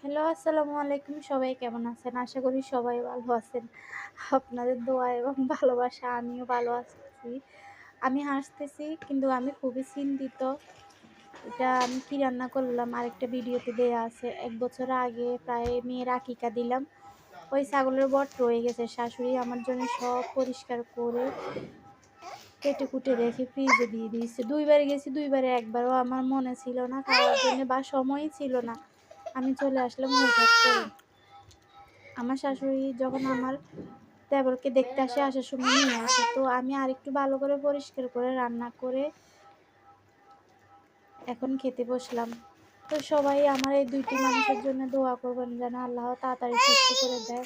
Hello, আসসালামু আলাইকুম। সবাই কেমন আছেন? আশা করি সবাই ভালো আছেন। আপনাদের দোয়া এবং ভালোবাসা আমিও ভালো আছি। আমি হাসতেছি কিন্তু আমি খুবই চিন্তিত। এটা আমি কি রান্না করলাম আরেকটা ভিডিওতে দেয়া আছে। ১ বছর আগে প্রায় মেয়ের আকিকা দিলাম। ওই ছাগলের বট রয়ে গেছে। শাশুড়ি আমার জন্য সব পরিষ্কার করে কেটে কুটে রেখে ফ্রিজে দিয়ে দিয়েছে। ২ বার গেছি, ২ বারে একবারও আমার মনে ছিল না খাওয়ার জন্য বা সময়ই ছিল না। আমি চলে আসলাম হুটহাট করে। আমার শাশুড়ি যখন আমার দেবরকে দেখতে আসে, আসার সময় নিয়ে আসে। তো আমি আরেকটু ভালো করে পরিষ্কার করে রান্না করে এখন খেতে বসলাম। তো সবাই আমার এই ২ টি মানুষের জন্য দোয়া করবেন যেন আল্লাহ তাড়াতাড়ি সুস্থ করে দেয়।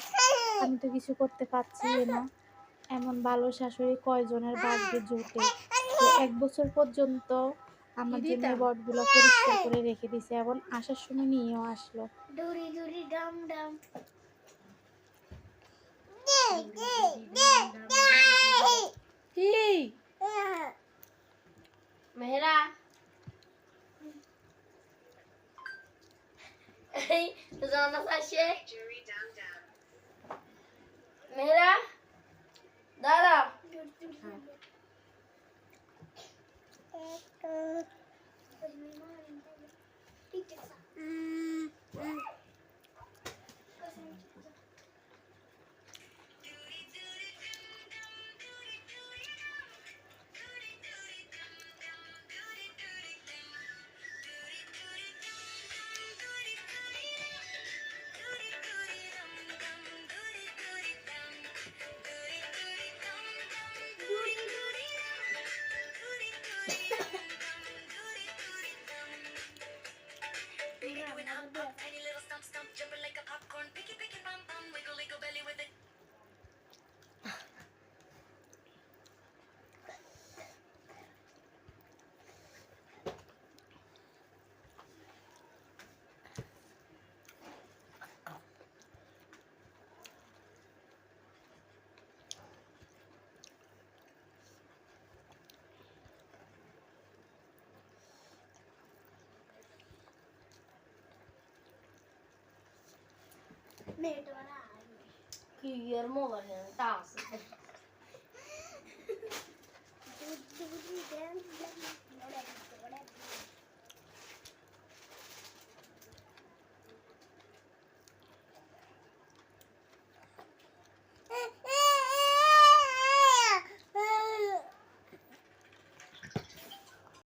আমি তো কিছু করতে পারছিই না। এমন ভালো শাশুড়ি কয়জনের ভাগ্যে জোটে। যে ১ বছর পর্যন্ত আমার জন্য এই বটগুলো পরিষ্কার করে রেখে দিছে এবং আসার সময় নিয়েও আসলো। ডুরি ডুরি ডাম ডাম কি? মেহরা এই জানা আসে মেহরা দাদা কি এর মোবাইল টাস